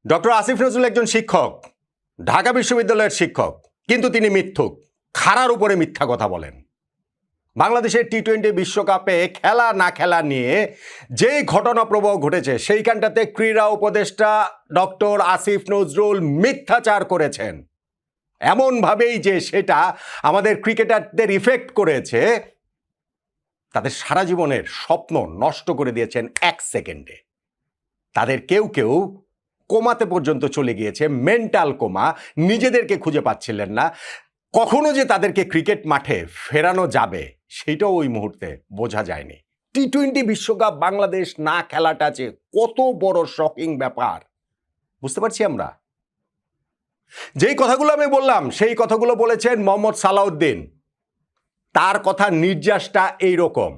Doctor Asif Nazrul একজন শিক্ষক, ঢাকা বিশ্ববিদ্যালয়ের শিক্ষক, কিন্তু তিনি মিথ্যুক, খাড়ার উপরে মিথ্যা কথা বলেন। বাংলাদেশের টি-20 বিশ্বকাপে খেলা না খেলা নিয়ে যেই ঘটনাপ্রবাহ ঘটেছে সেইখানটাতে ক্রীড়া উপদেষ্টা ডক্টর আসিফ নজরুল মিথ্যাচার করেছেন এমনভাবেই যে সেটা আমাদের ক্রিকেটারদের ইফেক্ট করেছে, তাদের সারা জীবনের স্বপ্ন নষ্ট করে দিয়েছেন এক সেকেন্ডে। তাদের কেউ কেউ কোমাতে পর্যন্ত চলে গিয়েছে, মেন্টাল কোমা, নিজেদেরকে খুঁজে পাচ্ছিলেন না। কখনো যে তাদেরকে ক্রিকেট মাঠে ফেরানো যাবে সেটাও ওই মুহূর্তে বোঝা যায়নি। টি-20 বিশ্বকাপ বাংলাদেশ না খেলাটা যে কত বড় শকিং ব্যাপার বুঝতে পারছি আমরা। যেই কথাগুলো আমি বললাম সেই কথাগুলো বলেছেন মোহাম্মদ সালাউদ্দিন। তার কথা নির্যাসটা এইরকম।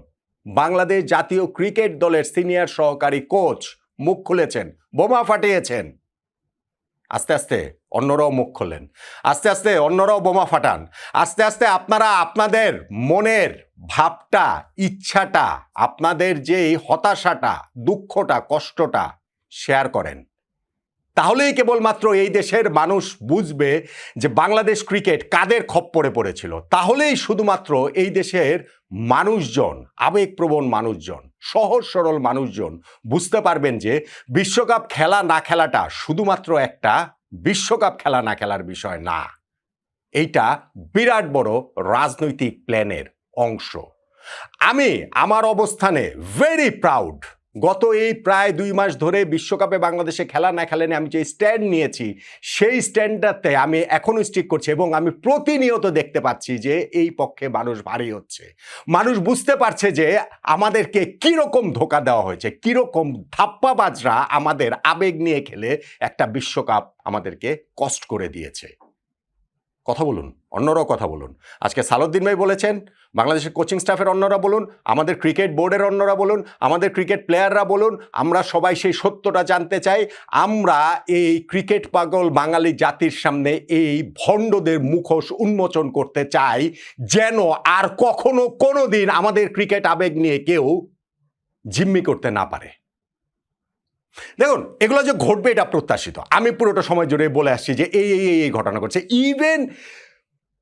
বাংলাদেশ জাতীয় ক্রিকেট দলের সিনিয়র সহকারী কোচ মুখ খুলেছেন, বোমা ফাটিয়েছেন। আস্তে আস্তে অন্যরাও মুখ খোলেন, আস্তে আস্তে অন্যরাও বোমা ফাটান, আস্তে আস্তে আপনারা আপনাদের মনের ভাবটা, ইচ্ছাটা, আপনাদের যে হতাশাটা, দুঃখটা, কষ্টটা শেয়ার করেন। তাহলেই কেবলমাত্র এই দেশের মানুষ বুঝবে যে বাংলাদেশ ক্রিকেট কাদের খপ্পরে পড়েছিল। তাহলেই শুধুমাত্র এই দেশের মানুষজন, আবেগপ্রবণ মানুষজন, সহজ সরল মানুষজন বুঝতে পারবেন যে বিশ্বকাপ খেলা না খেলাটা শুধুমাত্র একটা বিশ্বকাপ খেলা না খেলার বিষয় না, এইটা বিরাট বড় রাজনৈতিক প্ল্যানের অংশ। আমি আমার অবস্থানে ভেরি প্রাউড। গত এই প্রায় 2 মাস ধরে বিশ্বকাপে বাংলাদেশে খেলা না খেলেনি আমি যে স্ট্যান্ড নিয়েছি সেই স্ট্যান্ডটাতে আমি এখনো স্টিক করছি, এবং আমি প্রতিনিয়ত দেখতে পাচ্ছি যে এই পক্ষে মানুষ ভারী হচ্ছে। মানুষ বুঝতে পারছে যে আমাদেরকে কিরকম ধোঁকা দেওয়া হয়েছে, কিরকম ধাপ্পাবাজরা আমাদের আবেগ নিয়ে খেলে একটা বিশ্বকাপ আমাদেরকে কষ্ট করে দিয়েছে। কথা বলুন, অন্যরাও কথা বলুন। আজকে সালাউদ্দিন ভাই বলেছেন, বাংলাদেশের কোচিং স্টাফের অন্যরা বলুন, আমাদের ক্রিকেট বোর্ডের অন্যরা বলুন, আমাদের ক্রিকেট প্লেয়াররা বলুন, আমরা সবাই সেই সত্যটা জানতে চাই। আমরা এই ক্রিকেট পাগল বাঙালি জাতির সামনে এই ভণ্ডদের মুখোশ উন্মোচন করতে চাই, যেন আর কখনো কোনো দিন আমাদের ক্রিকেট আবেগ নিয়ে কেউ জিম্মি করতে না পারে। দেখুন, এগুলো যে ঘটবে এটা প্রত্যাশিত। আমি পুরোটা সময় জুড়ে বলে আসছি যে এই ঘটনা ঘটছে। ইভেন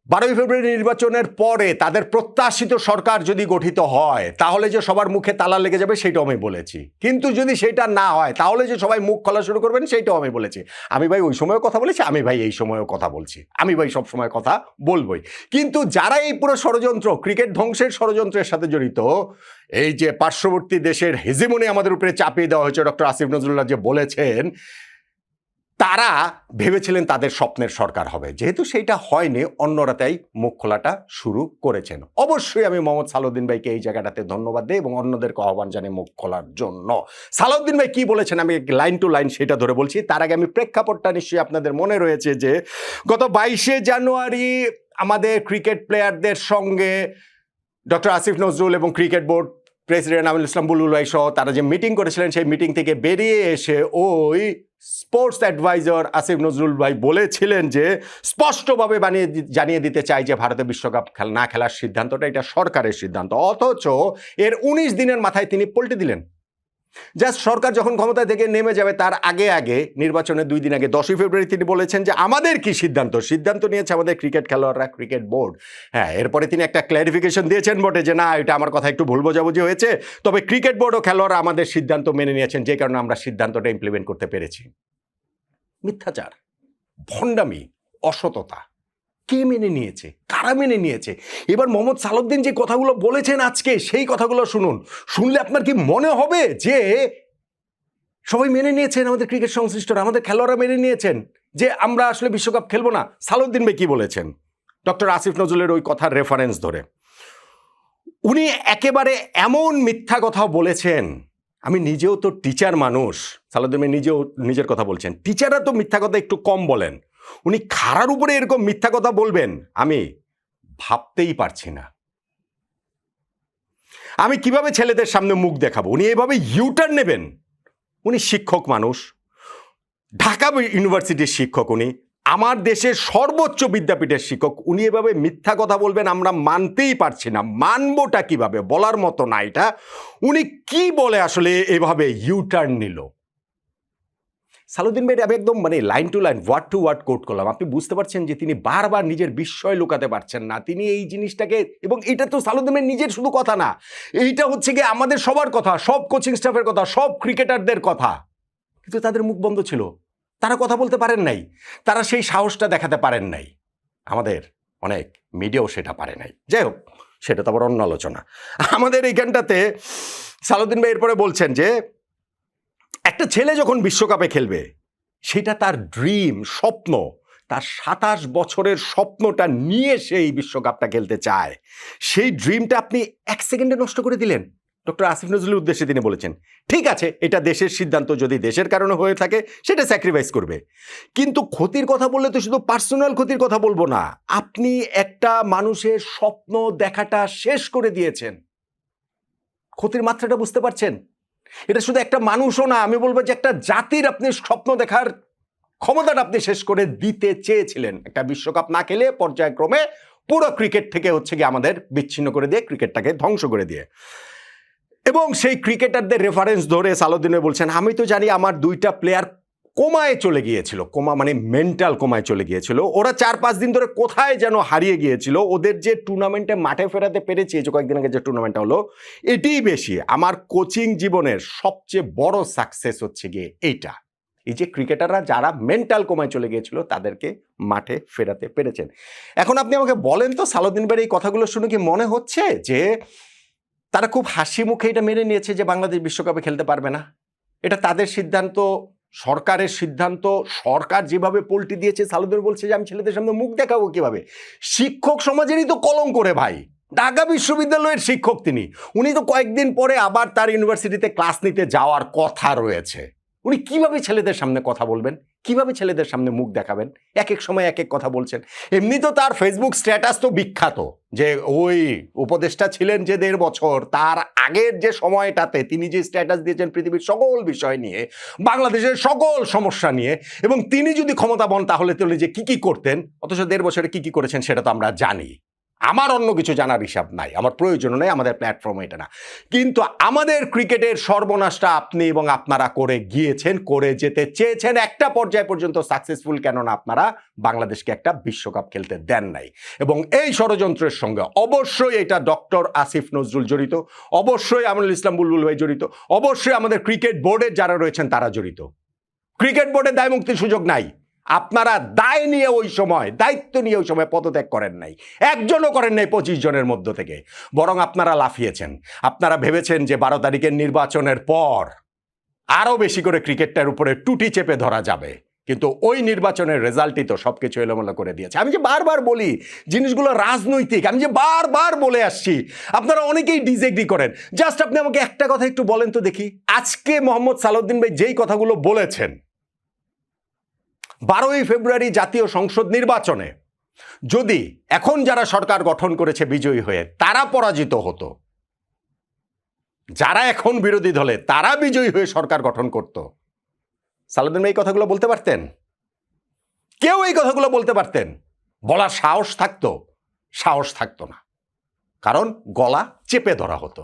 12 ফেব্রুয়ারি নির্বাচনের পরে তাদের প্রত্যাশিত সরকার যদি গঠিত হয় তাহলে যে সবার মুখে তালা লেগে যাবে সেটাও আমি বলেছি, কিন্তু যদি সেটা না হয় তাহলে যে সবাই মুখ খোলা শুরু করবেন সেটাও আমি বলেছি। আমি ভাই ওই সময়ও কথা বলেছি, আমি ভাই এই সময়ও কথা বলছি, আমি ভাই সব সময় কথা বলবই। কিন্তু যারা এই পুরো ষড়যন্ত্র, ক্রিকেট ধ্বংসের ষড়যন্ত্রের সাথে জড়িত, এই যে পার্শ্ববর্তী দেশের হেজিমনি আমাদের উপরে চাপিয়ে দেওয়া হয়েছে, ডক্টর আসিফ নজরুল্লাহ যে বলেছেন, তারা ভেবেছিলেন তাদের স্বপ্নের সরকার হবে। যেহেতু সেইটা হয়নি, অন্যরা তাই মুখ খোলাটা শুরু করেছেন। অবশ্যই আমি মোহাম্মদ সালাউদ্দিন ভাইকে এই জায়গাটাতে ধন্যবাদ দিই এবং অন্যদেরকে আহ্বান জানাই মুখ খোলার জন্য। সালাউদ্দিন ভাই কি বলেছেন আমি লাইন টু লাইন সেটা ধরে বলছি। তার আগে আমি প্রেক্ষাপটটা নিশ্চয়ই আপনাদের মনে রয়েছে যে গত 22শে জানুয়ারি আমাদের ক্রিকেট প্লেয়ারদের সঙ্গে ডক্টর আসিফ নজরুল এবং cricket board president Aminul Islam বুলবুল ভাই সহ তারা যে মিটিং করেছিলেন, সেই মিটিং থেকে বেরিয়ে এসে ওই স্পোর্টস অ্যাডভাইজার আসিফ নজরুল ভাই বলেছিলেন যে স্পষ্টভাবে জানিয়ে দিতে চাই যে ভারতে বিশ্বকাপ না খেলার সিদ্ধান্তটা এটা সরকারের সিদ্ধান্ত। অথচ এর 19 দিনের মাথায় তিনি পল্টে দিলেন। জাস্ট সরকার যখন ক্ষমতা থেকে নেমে যাবে তার আগে নির্বাচনের 2 দিন আগে 10 ফেব্রুয়ারি তিনি বলেছেন যে আমাদের কি সিদ্ধান্ত নিয়েছে আমাদের ক্রিকেট খেলোয়াড়রা, ক্রিকেট বোর্ড। হ্যাঁ, এরপরে তিনি একটা ক্ল্যারিফিকেশন দিয়েছেন বটে যে না, এটা আমার কথা একটু ভুল বোঝাবুঝি হয়েছে, তবে ক্রিকেট বোর্ড ও খেলোয়াড়রা আমাদের সিদ্ধান্ত মেনে নিয়েছেন, যে কারণে আমরা সিদ্ধান্তটা ইমপ্লিমেন্ট করতে পেরেছি। মিথ্যাচার, ভণ্ডামি, অসততা কে মেনে নিয়েছে, কারা মেনে নিয়েছে? এবার মোহাম্মদ সালাউদ্দিন যে কথাগুলো বলেছেন আজকে, সেই কথাগুলো শুনুন। শুনলে আপনার কি মনে হবে যে সবাই মেনে নিয়েছেন, আমাদের ক্রিকেট সংশ্লিষ্টরা, আমাদের খেলোয়াড়রা মেনে নিয়েছেন যে আমরা আসলে বিশ্বকাপ খেলবো না? সালাউদ্দিন ভাই কি বলেছেন ডক্টর আসিফ নজরুলের ওই কথার রেফারেন্স ধরে? উনি একেবারে এমন মিথ্যা কথা বলেছেন। আমি নিজেও তো টিচার মানুষ, সালাউদ্দিন ভাই নিজেও নিজের কথা বলছেন, টিচাররা তো মিথ্যা কথা একটু কম বলেন, উনি খাড়ার উপরে এরকম মিথ্যা কথা বলবেন আমি ভাবতেই পারছি না। আমি কিভাবে ছেলেদের সামনে মুখ দেখাবো? উনি এভাবে ইউটার্ন নেবেন? উনি শিক্ষক মানুষ, ঢাকা ইউনিভার্সিটির শিক্ষক, উনি আমার দেশের সর্বোচ্চ বিদ্যাপীঠের শিক্ষক, উনি এভাবে মিথ্যা কথা বলবেন আমরা মানতেই পারছি না। মানবোটা কিভাবে, বলার মতো না এটা। উনি কি বলে আসলে এভাবে ইউটার্ন নিল? সালাউদ্দিন ভাই আমি একদম line to line word to word quote করলাম। আপনি বুঝতে পারছেন যে তিনি বারবার নিজের বিস্ময় লুকাতে পারছেন না। তিনি এই জিনিসটাকে, এবং এটা তো সালাউদ্দিন ভাই নিজের শুধু কথা না, এইটা হচ্ছে গিয়ে আমাদের সবার কথা, সব কোচিং স্টাফের কথা, সব ক্রিকেটারদের কথা। কিন্তু তাদের মুখ বন্ধ ছিল, তারা কথা বলতে পারেন নাই, তারা সেই সাহসটা দেখাতে পারেন নাই। আমাদের অনেক মিডিয়াও সেটা পারে নাই। যাই হোক, সেটা তো আবার অন্য আলোচনা। আমাদের এইখানটাতে সালাউদ্দিন ভাই এরপরে বলছেন যে একটা ছেলে যখন বিশ্বকাপে খেলবে সেটা তার ড্রিম, স্বপ্ন, তার 27 বছরের স্বপ্নটা নিয়ে সেই বিশ্বকাপটা খেলতে চায়। সেই ড্রিমটা আপনি 1 সেকেন্ডে নষ্ট করে দিলেন। ডক্টর আসিফ নজরুলের উদ্দেশ্যে তিনি বলেছেন, ঠিক আছে, এটা দেশের সিদ্ধান্ত, যদি দেশের কারণে হয়ে থাকে সেটা স্যাক্রিফাইস করবে, কিন্তু ক্ষতির কথা বললে তো শুধু পার্সোনাল ক্ষতির কথা বলবো না, আপনি একটা মানুষের স্বপ্ন দেখাটা শেষ করে দিয়েছেন। ক্ষতির মাত্রাটা বুঝতে পারছেন? এটা শুধু একটা মানুষও না, আমি বলবো যে একটা জাতির আপনি স্বপ্ন দেখার ক্ষমতাটা আপনি শেষ করে দিতে চেয়েছিলেন। একটা বিশ্বকাপ না খেলে পর্যায়ক্রমে পুরো ক্রিকেট থেকে হচ্ছে গিয়ে আমাদের বিচ্ছিন্ন করে দিয়ে, ক্রিকেটটাকে ধ্বংস করে দিয়ে। এবং সেই ক্রিকেটারদের রেফারেন্স ধরে সালাউদ্দিন বলছেন, আমি তো জানি আমার 2টা প্লেয়ার কোমায় চলে গিয়েছিল, কোমা মানে মেন্টাল কোমায় চলে গিয়েছিল, ওরা 4-5 দিন ধরে কোথায় যেন হারিয়ে গিয়েছিল, ওদের যে টুর্নামেন্টে মাঠে ফেরাতে পেরেছি, যে কয়েকদিন আগে যে টুর্নামেন্টটা হলো, এটিই বেশি, আমার কোচিং জীবনের সবচেয়ে বড় সাকসেস হচ্ছে গিয়ে এইটা। এই যে ক্রিকেটাররা যারা মেন্টাল কোমায় চলে গিয়েছিল তাদেরকে মাঠে ফেরাতে পেরেছেন। এখন আপনি আমাকে বলেন তো, সালাউদ্দিন ভাইয়ের এই কথাগুলো শুনে কি মনে হচ্ছে যে তারা খুব হাসি মুখে এটা মেনে নিয়েছে যে বাংলাদেশ বিশ্বকাপে খেলতে পারবে না? এটা তাদের সিদ্ধান্ত, সরকারের সিদ্ধান্ত, সরকার যেভাবে পল্টি দিয়েছে। সালাউদ্দিন বলছে যে আমি ছেলেদের সামনে মুখ দেখাবো কিভাবে? শিক্ষক সমাজেরই তো কলঙ্ক রে ভাই, ঢাকা বিশ্ববিদ্যালয়ের শিক্ষক তিনি, উনি তো কয়েকদিন পরে আবার তার ইউনিভার্সিটিতে ক্লাস নিতে যাওয়ার কথা রয়েছে। উনি কিভাবে ছেলেদের সামনে কথা বলবেন, কিভাবে ছেলেদের সামনে মুখ দেখাবেন? এক এক সময় এক এক কথা বলছেন। এমনি তো তার ফেসবুক স্ট্যাটাস তো বিখ্যাত, যে ওই উপদেষ্টা ছিলেন যে 1.5 বছর, তার আগের যে সময়টাতে তিনি যে স্ট্যাটাস দিয়েছেন পৃথিবীর সকল বিষয় নিয়ে, বাংলাদেশের সকল সমস্যা নিয়ে, এবং তিনি যদি ক্ষমতা পান তাহলে যে কি কি করতেন, অথচ 1.5 বছরে কি কি করেছেন সেটা তো আমরা জানি। আমার অন্য কিছু জানার হিসাব নাই, আমার প্রয়োজন নেই, আমাদের প্ল্যাটফর্ম এটা না। কিন্তু আমাদের ক্রিকেটের সর্বনাশটা আপনি এবং আপনারা করে গিয়েছেন, করে যেতে চেয়েছেন, একটা পর্যায় পর্যন্ত সাকসেসফুল কেন না আপনারা বাংলাদেশকে একটা বিশ্বকাপ খেলতে দেন নাই। এবং এই ষড়যন্ত্রের সঙ্গে অবশ্যই এটা ডক্টর আসিফ নজরুল জড়িত, অবশ্যই আমিনুল ইসলাম বুলবুল ভাই জড়িত, অবশ্যই আমাদের ক্রিকেট বোর্ডের যারা রয়েছেন তারা জড়িত। ক্রিকেট বোর্ডের দায় মুক্তির সুযোগ নাই। আপনারা দায় নিয়ে ওই সময়, দায়িত্ব নিয়ে ওই সময় পদত্যাগ করেন নাই, একজনও করেন নাই 25 জনের মধ্য থেকে, বরং আপনারা লাফিয়েছেন। আপনারা ভেবেছেন যে 12 তারিখের নির্বাচনের পর আরো বেশি করে ক্রিকেটটার উপরে টুটি চেপে ধরা যাবে, কিন্তু ওই নির্বাচনের রেজাল্টই তো সবকিছু এলোমেলো করে দিয়েছে। আমি যে বারবার বলি জিনিসগুলো রাজনৈতিক, আমি যে বারবার বলে আসছি, আপনারা অনেকেই ডিসএগ্রি করেন। জাস্ট আপনি আমাকে একটা কথা একটু বলেন তো দেখি, আজকে মোহাম্মদ সালাউদ্দিন ভাই যেই কথাগুলো বলেছেন, 12ই ফেব্রুয়ারি জাতীয় সংসদ নির্বাচনে যদি এখন যারা সরকার গঠন করেছে বিজয়ী হয়ে তারা পরাজিত হতো, যারা এখন বিরোধী দলে তারা বিজয়ী হয়ে সরকার গঠন করত, সালাউদ্দিন ভাই এই কথাগুলো বলতে পারতেন? কেউ এই কথাগুলো বলতে পারতেন? বলার সাহস থাকতো? সাহস থাকতো না, কারণ গলা চেপে ধরা হতো।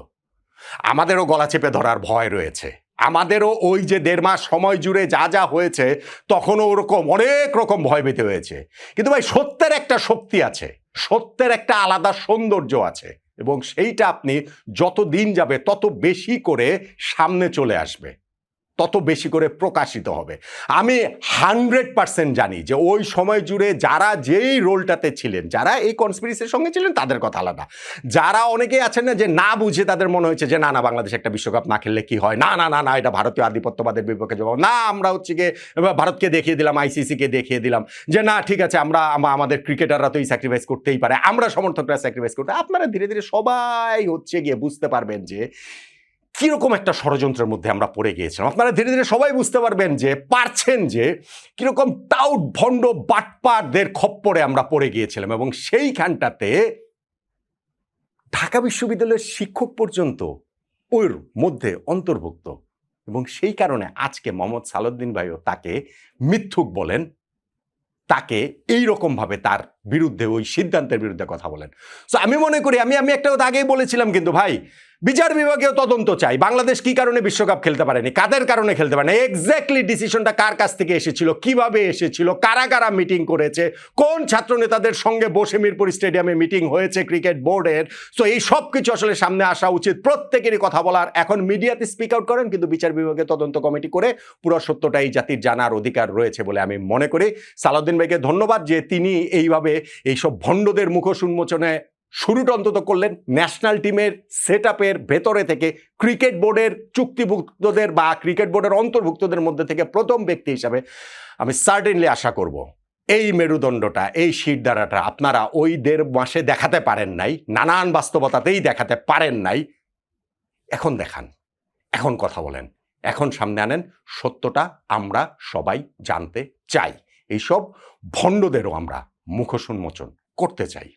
আমাদেরও গলা চেপে ধরার ভয় রয়েছে, আমাদেরও ওই যে 1.5 মাস সময় জুড়ে যা যা হয়েছে তখনও ওরকম অনেক রকম ভয় পেতে হয়েছে। কিন্তু ভাই সত্যের একটা শক্তি আছে, সত্যের একটা আলাদা সৌন্দর্য আছে, এবং সেইটা আপনি যত দিন যাবে তত বেশি করে সামনে চলে আসবে, তত বেশি করে প্রকাশিত হবে। আমি 100% জানি যে ওই সময় জুড়ে যারা যেই রোলটাতে ছিলেন, যারা এই কনস্পিরেসির সঙ্গে ছিলেন তাদের কথা আলাদা, যারা অনেকেই আছেন না যে না বুঝে তাদের মনে হয়েছে যে না না বাংলাদেশ একটা বিশ্বকাপ না খেললে কি হয়, না না না না এটা ভারতীয় আধিপত্যবাদের বিপক্ষে জবাব, না আমরা হচ্ছে গিয়ে ভারতকে দেখিয়ে দিলাম, আইসিসিকে দেখিয়ে দিলাম যে না ঠিক আছে আমরা আমাদের ক্রিকেটাররা তো এই স্যাক্রিফাইস করতেই পারে, আমরা সমর্থকরা স্যাক্রিফাইস করতে। আপনারা ধীরে ধীরে সবাই হচ্ছে গিয়ে বুঝতে পারবেন যে কিরকম একটা ষড়যন্ত্রের মধ্যে আমরা পড়ে গিয়েছিলাম। আপনারা ধীরে ধীরে সবাই বুঝতে পারবেন যে পারছেন যে কিরকম টাউট ভণ্ড বাটপারদের খপ্পরে আমরা পড়ে গিয়েছিলাম, এবং সেইখানটাতে ঢাকা বিশ্ববিদ্যালয়ের শিক্ষক পর্যন্ত ওর মধ্যে অন্তর্ভুক্ত। এবং সেই কারণে আজকে মোহাম্মদ সালাউদ্দিন ভাইও তাকে মিথ্যুক বলেন, তাকে এই রকম ভাবে তার বিরুদ্ধে, ওই সিদ্ধান্তের বিরুদ্ধে কথা বলেন। সো আমি মনে করি, আমি একটা কথা আগেই বলেছিলাম, কিন্তু ভাই বিচার বিভাগীয় তদন্ত চাই। বাংলাদেশ কি কারণে বিশ্বকাপ খেলতে পারেনি, কাদের কারণে খেলতে পারেনি, এক্স্যাক্টলি ডিসিশনটা কার কাছ থেকে এসেছিল, কিভাবে এসেছিল, কারা কারা মিটিং করেছে, কোন ছাত্র নেতাদের সঙ্গে বসে মিরপুর স্টেডিয়ামে মিটিং হয়েছে ক্রিকেট বোর্ডের। সো এই সব কিছু আসলে সামনে আসা উচিত, প্রত্যেকেরই কথা বলার। এখন মিডিয়াতে স্পিক আউট করেন, কিন্তু বিচার বিভাগীয় তদন্ত কমিটি করে পুরো সত্যটা এই জাতির জানার অধিকার রয়েছে বলে আমি মনে করি। সালাউদ্দিন ভাইকে ধন্যবাদ যে তিনি এইভাবে এইসব ভণ্ডদের মুখোশ উন্মোচনে শুরুটা অন্তত করলেন। ন্যাশনাল টিমের সেট আপের ভেতরে থেকে ক্রিকেট বোর্ডের চুক্তিভুক্তদের বা ক্রিকেট বোর্ডের অন্তর্ভুক্তদের মধ্যে থেকে প্রথম ব্যক্তি হিসাবে আমি সার্টেনলি আশা করব এই মেরুদণ্ডটা, এই শিরদাঁড়াটা আপনারা ওই 1.5 মাসে দেখাতে পারেন নাই, নানান বাস্তবতাতেই দেখাতে পারেন নাই। এখন দেখান, এখন কথা বলেন, এখন সামনে আনেন। সত্যটা আমরা সবাই জানতে চাই। এইসব ভণ্ডদেরও আমরা মুখোশ উন্মোচন করতে চাই।